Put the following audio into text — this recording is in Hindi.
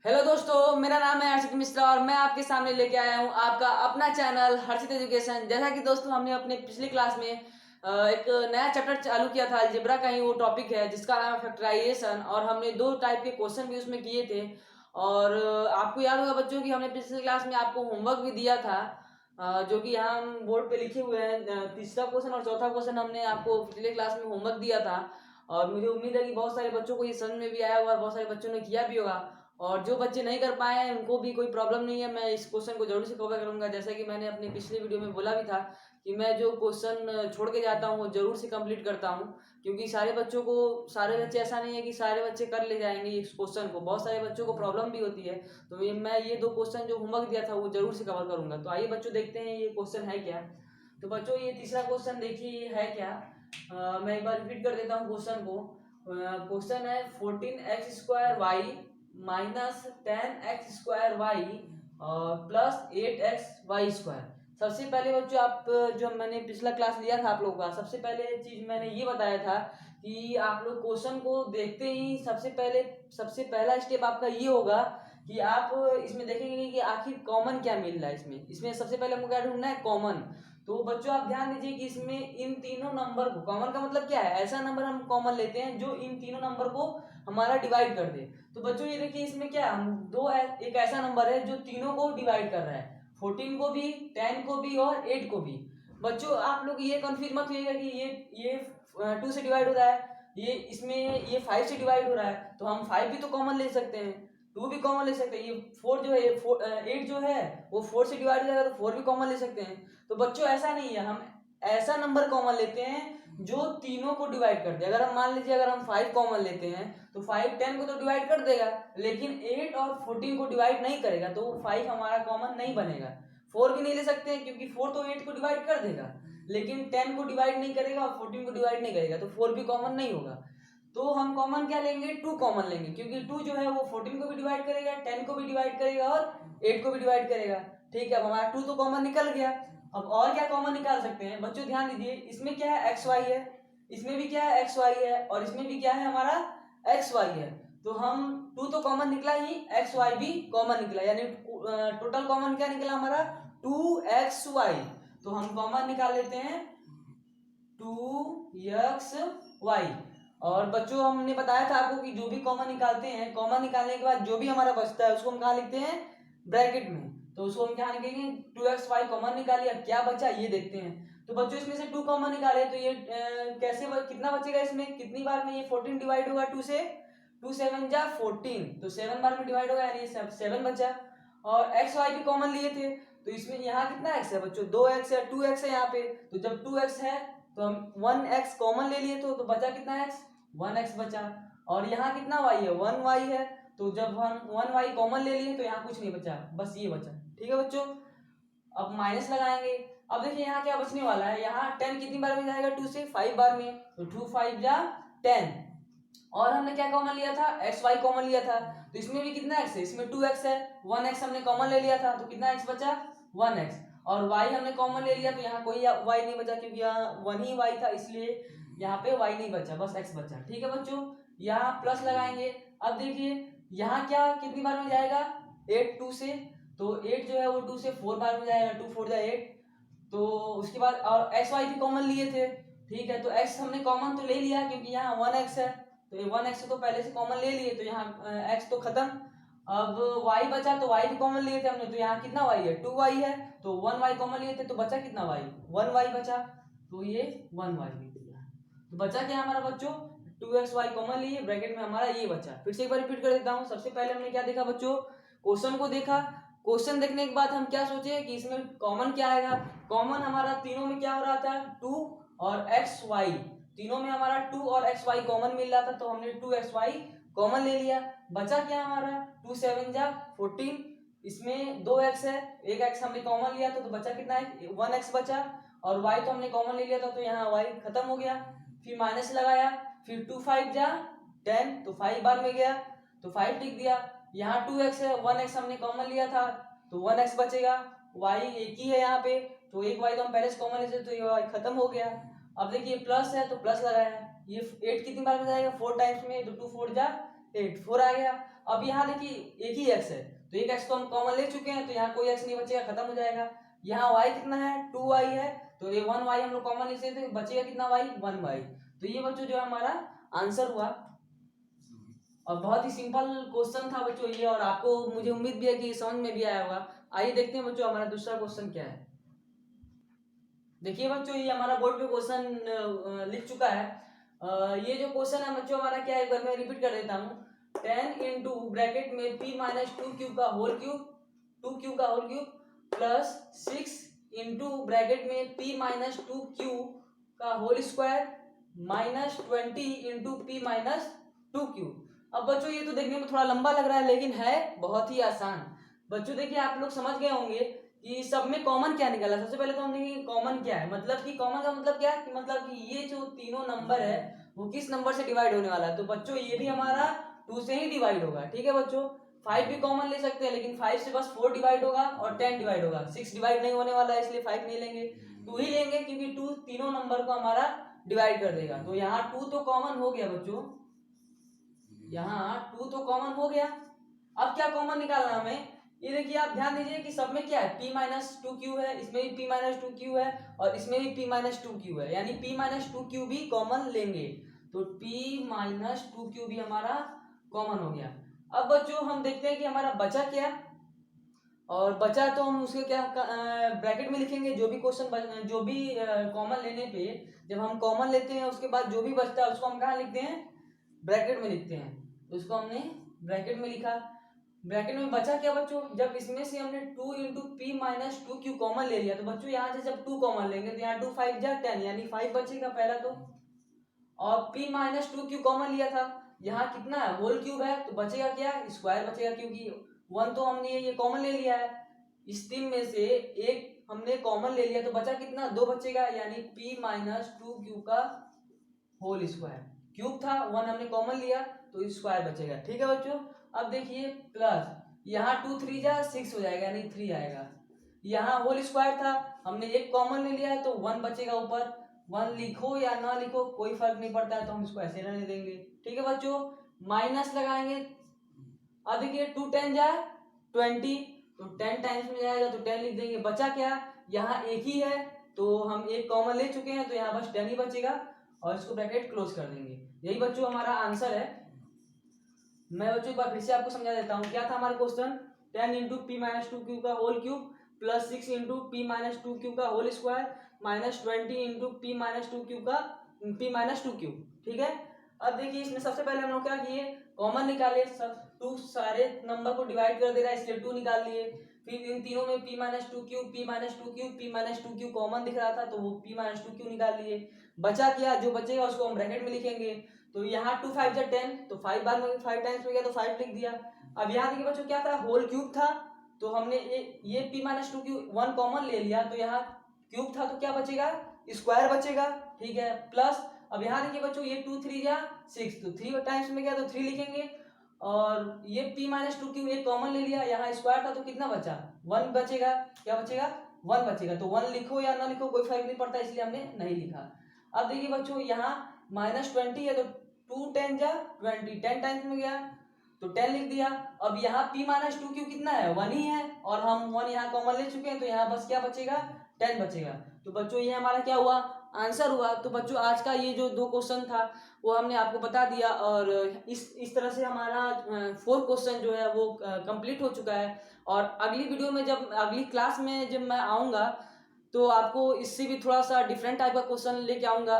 हेलो दोस्तों, मेरा नाम है हर्षित मिश्रा और मैं आपके सामने लेके आया हूँ आपका अपना चैनल हर्षित एजुकेशन। जैसा कि दोस्तों हमने अपने पिछली क्लास में एक नया चैप्टर चालू किया था, अलजेब्रा का ही वो टॉपिक है जिसका नाम है फैक्टराइजेशन, और हमने दो टाइप के क्वेश्चन भी उसमें किए थे। और आपको याद होगा बच्चों कि हमने पिछली क्लास में आपको होमवर्क भी दिया था, जो कि यहाँ हम बोर्ड पे लिखे हुए हैं। तीसरा क्वेश्चन और चौथा क्वेश्चन हमने आपको पिछले क्लास में होमवर्क दिया था, और मुझे उम्मीद है कि बहुत सारे बच्चों को ये समझ में भी आया होगा और बहुत सारे बच्चों ने किया भी होगा। और जो बच्चे नहीं कर पाए हैं उनको भी कोई प्रॉब्लम नहीं है, मैं इस क्वेश्चन को जरूर से कवर करूंगा। जैसा कि मैंने अपने पिछले वीडियो में बोला भी था कि मैं जो क्वेश्चन छोड़ के जाता हूँ वो जरूर से कंप्लीट करता हूँ, क्योंकि सारे बच्चे ऐसा नहीं है कि सारे बच्चे कर ले जाएंगे इस क्वेश्चन को, बहुत सारे बच्चों को प्रॉब्लम भी होती है। तो मैं ये दो क्वेश्चन जो होमवर्क दिया था वो जरूर से कवर करूंगा। तो आइए बच्चों देखते हैं ये क्वेश्चन है क्या। तो बच्चों ये तीसरा क्वेश्चन देखिए ये है क्या। मैं एक बार रिपीट कर देता हूँ क्वेश्चन को। क्वेश्चन है 14x² y minus 10x² y plus 8x y²। सबसे पहले बच्चों आप जो मैंने पिछला क्लास लिया था आप लोगों का, सबसे पहले चीज मैंने ये बताया था कि आप लोग क्वेश्चन को देखते ही सबसे पहला स्टेप आपका ये होगा कि आप इसमें देखेंगे कि आखिर कॉमन क्या मिल रहा है। इसमें सबसे पहले हमको क्या ढूंढना है, कॉमन। तो बच्चों आप ध्यान दीजिए कि इसमें इन तीनों नंबर को, कॉमन का मतलब क्या है, ऐसा नंबर हम कॉमन लेते हैं जो इन तीनों नंबर को हमारा डिवाइड कर दे। तो बच्चों ये देखिए इसमें क्या एक ऐसा नंबर है जो तीनों को डिवाइड कर रहा है, 14 को भी, 10 को भी और 8 को भी। बच्चों आप लोग ये कंफ्यूज मत होइएगा कि ये 2 से डिवाइड हो रहा है, ये 5 से डिवाइड हो रहा है, तो हम 5 भी तो कॉमन ले सकते हैं, 2 भी कॉमन ले सकते हैं। ये 4 जो है 8 जो है वो 4 से डिवाइड हो जाएगा, तो 4 भी कॉमन ले सकते हैं। तो बच्चों ऐसा नहीं है, हम ऐसा नंबर कॉमन लेते हैं जो तीनों को डिवाइड कर दे। अगर हम मान लीजिए अगर हम 5 कॉमन लेते हैं तो 5 10 को तो डिवाइड कर देगा, लेकिन 8 और 14 को डिवाइड नहीं करेगा, तो 5 हमारा कॉमन नहीं बनेगा। 4 भी नहीं ले सकते हैं क्योंकि 4 तो 8 को डिवाइड कर देगा, लेकिन 10 को डिवाइड नहीं करेगा और 14 को डिवाइड नहीं करेगा, तो 4 भी कॉमन नहीं होगा। तो हम कॉमन क्या लेंगे, 2 कॉमन लेंगे, क्योंकि 2 जो है वो 14 को भी डिवाइड करेगा, 10 को भी डिवाइड करेगा और 8 को भी डिवाइड करेगा। ठीक है, अब हमारा 2 तो कॉमन निकल गया। अब और क्या कॉमन निकाल सकते हैं बच्चों, ध्यान दीजिए इसमें क्या है, एक्स वाई है, इसमें भी क्या है, एक्स वाई है, और इसमें भी क्या है, हमारा एक्स वाई है। तो हम 2 तो कॉमन निकला ही, एक्स वाई भी कॉमन निकला, यानी टोटल कॉमन क्या निकला हमारा, 2xy। तो हम कॉमन निकाल लेते हैं 2xy। और बच्चों हमने बताया था आपको कि जो भी कॉमन निकालते हैं, कॉमन निकालने के बाद जो भी हमारा बचता है उसको हम कहाँ लिखते हैं, ब्रैकेट में। तो उसको हम क्या लिखेंगे, 2xy कॉमन निकालिए, क्या बचा ये देखते हैं। तो बच्चों इसमें से 2 कॉमन निकाले तो ये कितना बचेगा, इसमें कितनी बार में ये 14 डिवाइड होगा 2 से, 2 7 जा 14, तो 7 बार में डिवाइड होगा, यानी 7 बचा। और एक्स वाई भी कॉमन लिए थे, तो इसमें यहाँ कितना एक्स है बच्चों, 2x है, 2x है यहाँ पे। तो जब 2x है तो हम 1x कॉमन ले लिए, तो बचा कितना x, 1x बचा। और यहाँ कितना y है, 1y है, तो जब हम 1y कॉमन ले लिए तो यहाँ कुछ नहीं बचा, बस ये बचा। ठीक है बच्चों, अब माइनस लगाएंगे। अब देखिए यहाँ क्या बचने वाला है, यहाँ 10 कितनी बार में जाएगा, 2 से 5 बार में, तो 2 5 जा 10। और हमने क्या कॉमन लिया था, एक्स वाई कॉमन लिया था, तो इसमें भी कितना एक्स है, इसमें 2x है, 1x हमने कॉमन ले लिया था, तो कितना x बचा, 1x। और y हमने कॉमन ले लिया तो यहाँ कोई y नहीं बचा, क्योंकि यहाँ 1 ही y था, इसलिए यहाँ पे y नहीं बचा, बस x बचा। ठीक है बच्चों, यहाँ प्लस लगाएंगे। अब देखिए यहाँ क्या कितनी बार में जाएगा, 8 2 से, तो 8 जो है वो 2 से 4 बार में जाएगा, 2 4 जा 8। तो उसके बाद और एक्स वाई भी कॉमन लिए थे। ठीक है, तो x हमने कॉमन तो ले लिया क्योंकि यहाँ 1x है, तो ये 1x तो पहले से कॉमन ले लिए, तो यहाँ x तो खत्म। अब y बचा, तो y भी कॉमन लिए थे हमने, तो यहाँ कितना y है, 2y है, तो 1y कॉमन लिए थे, तो बचा कितना y, 1y बचा, तो ये 1y लिख दिया। तो बचा क्या हमारा बच्चों, 2xy कॉमन लिए, ब्रैकेट में हमारा ये बचा। फिर से एक बार रिपीट कर देता हूँ। सबसे पहले हमने क्या देखा बच्चों, क्वेश्चन को देखा। क्वेश्चन देखने के बाद हम क्या सोचे कि इसमें कॉमन क्या आएगा। कॉमन हमारा तीनों में क्या हो रहा था, 2 और एक्स वाई, तीनों में हमारा 2 और एक्स वाई कॉमन मिल रहा था, तो हमने 2xy कॉमन ले लिया। बचा क्या हमारा, 2 7 जा 14, इसमें 2x है, एक x हमने कॉमन लिया था, तो बचा कितना है, 1x बचा। और y तो हमने कॉमन ले लिया था, तो यहाँ y खत्म हो गया। फिर माइनस लगाया, फिर 2 5 जा 10, तो 5 बार में गया, तो 5 टिक दिया। यहाँ 2x है, 1x हमने कॉमन लिया था, तो 1x बचेगा। y एक ही है यहाँ पे, तो एक y तो हम पहले से कॉमन लेते, तो ये y खत्म हो गया। अब देखिए प्लस है तो प्लस लगाया, ये 8 कितनी बार में जाएगा, 4 टाइम्स में, तो 2 4 जा 8, 4 आ गया। अब यहाँ देखिए एक ही एक्स है, तो एक एक्स तो हम कॉमन ले चुके हैं, तो यहाँ कोई एक्स नहीं बचेगा, खत्म हो जाएगा। यहाँ वाई कितना है 2y है, तो ये 1y हम लोग कॉमन ले सकते हैं, बचेगा कितना y 1y। तो ये बच्चों जो हमारा आंसर हुआ। और बहुत ही सिंपल क्वेश्चन था बच्चों ये, और आपको मुझे उम्मीद भी है कि समझ में भी आया होगा। आइए देखते हैं बच्चों हमारा दूसरा क्वेश्चन क्या है। देखिए बच्चों ये हमारा बोर्ड पे क्वेश्चन लिख चुका है। ये जो क्वेश्चन है बच्चों हमारा क्या है, एक बार मैं रिपीट कर देता हूँ। 10 इंटू ब्रैकेट में p माइनस टू क्यूब का होल क्यूब, 2 क्यूब का whole cube, plus 6 into bracket में p माइनस टू क्यूब का whole square, minus 20 into p minus two cube. अब बच्चों ये तो देखने में थोड़ा लंबा लग रहा है, लेकिन है बहुत ही आसान। बच्चों देखिए आप लोग समझ गए होंगे कि सब में कॉमन क्या निकला। सबसे पहले तो हम देखेंगे कॉमन क्या है, मतलब कि कॉमन का मतलब क्या है कि मतलब कि ये जो तीनों नंबर है वो किस नंबर से डिवाइड होने वाला है। तो बच्चों ये भी हमारा 2 से ही डिवाइड होगा, ठीक है बच्चों। 5 भी कॉमन ले सकते हैं, लेकिन 5 से बस 4 डिवाइड होगा और 10 डिवाइड होगा, 6 डिवाइड नहीं होने वाला है, इसलिए 5 नहीं लेंगे, 2 ही लेंगे, क्योंकि 2 तीनों नंबर को हमारा डिवाइड कर देगा। तो यहाँ 2 तो कॉमन हो गया बच्चों, यहाँ 2 तो कॉमन हो गया। अब क्या कॉमन निकालना हमें, ये देखिए आप ध्यान दीजिए कि सब में क्या है p माइनस टू क्यू है, इसमें भी p माइनस टू क्यू है और इसमें भी p माइनस टू क्यू है, यानी p माइनस टू क्यू भी कॉमन लेंगे। तो p माइनस टू क्यू भी हमारा कॉमन हो गया। अब बच्चों हम देखते हैं कि हमारा बचा क्या, और बचा तो हम उसके क्या ब्रैकेट में लिखेंगे। जो भी क्वेश्चन जो भी कॉमन लेने पे जब हम कॉमन लेते हैं उसके बाद जो भी बचता है उसको हम कहाँ लिखते हैं, ब्रैकेट में लिखते हैं। तो उसको हमने ब्रैकेट में लिखा। ब्रैकेट में बचा क्या बच्चों, जब इसमें से हमने 2 into P minus two Q common ले लिया, तो बच्चों यहाँ से जब 2 कॉमन लेंगे तो यहाँ 2 5 जा 10, यानी 5 बचेगा पहला तो। और p minus two Q common लिया था, यहाँ कितना है होल क्यूब है, तो बचेगा क्या स्क्वायर बचेगा, क्योंकि 1 तो हमने ये कॉमन ले लिया है। इस 3 में से एक हमने कॉमन ले लिया, तो बचा कितना 2 बचेगा, यानी p माइनस टू क्यू का होल स्क्वायर। क्यूब था 1 हमने कॉमन लिया तो स्क्वायर बचेगा, ठीक है बच्चों। अब देखिए प्लस यहाँ 2 3 जा 6 हो जाएगा, यानी 3 आएगा। यहाँ होल स्क्वायर था, हमने एक कॉमन ले लिया है तो 1 बचेगा ऊपर। 1 लिखो या ना लिखो कोई फर्क नहीं पड़ता है, तो हम इसको ऐसे रहने देंगे, ठीक है बच्चों। माइनस लगाएंगे, अब देखिए 2 10 जा 20, तो 10 टाइम्स में जाएगा तो 10 लिख देंगे। बचा क्या, यहाँ एक ही है तो हम एक कॉमन ले चुके हैं, तो यहाँ बस 10 ही बचेगा और इसको ब्रैकेट क्लोज कर देंगे। यही बच्चों हमारा आंसर है। मैं बच्चों एक बार फिर से आपको समझा देता हूँ। क्या था हमारा question, 10 into P minus two Q का whole cube, plus 6 into P minus two Q का whole square, minus 20 into P minus two Q का पी माइनस टू क्यू, ठीक है। अब देखिए इसमें सबसे पहले हम लोग क्या किए, कॉमन निकाले। सब 2 सारे नंबर को डिवाइड कर दे रहा है, इसलिए 2 निकाल लिए। फिर इन तीनों में p minus two Q, p minus two Q, p minus two Q common दिख रहा था, तो वो p माइनस टू क्यू निकाल लिए। बचा क्या, जो बचेगा उसको हम ब्रैकेट में लिखेंगे। तो यहाँ 2 5 जा 10, तो 5 बार में 5 टाइम्स में गया तो 5 लिख दिया। अब यहाँ देखिए बच्चों क्या था, होल क्यूब था, तो हमने ये p minus two Q 1 common ले लिया, तो यहाँ क्यूब था तो क्या बचेगा, स्क्वायर बचेगा, ठीक है। प्लस अब यहाँ देखिए बच्चों ये 2 3 जा 6, तो 3 टाइम्स में गया तो 3 लिखेंगे। और ये p माइनस टू क्यू एक कॉमन ले लिया, यहाँ स्क्वायर था तो कितना बचा 1 बचेगा, क्या बचेगा 1 बचेगा। तो 1 लिखो या ना लिखो कोई फर्क नहीं पड़ता, इसलिए हमने नहीं लिखा। अब देखिए बच्चों यहाँ माइनस 20 है, तो 2 10 जा 20, 10 टाइम्स में गया तो 10 लिख दिया। अब यहाँ p माइनस टू क्यू कितना है 1 ही है, और हम 1 यहाँ कॉमन ले चुके हैं, तो यहाँ बस क्या बचेगा 10 बचेगा। तो बच्चों ये हमारा क्या हुआ, आंसर हुआ। तो बच्चों आज का ये जो 2 क्वेश्चन था वो हमने आपको बता दिया, और इस तरह से हमारा 4 क्वेश्चन जो है वो कंप्लीट हो चुका है। और अगली वीडियो में जब अगली क्लास में जब मैं आऊँगा तो आपको इससे भी थोड़ा सा डिफरेंट टाइप का क्वेश्चन लेके आऊँगा।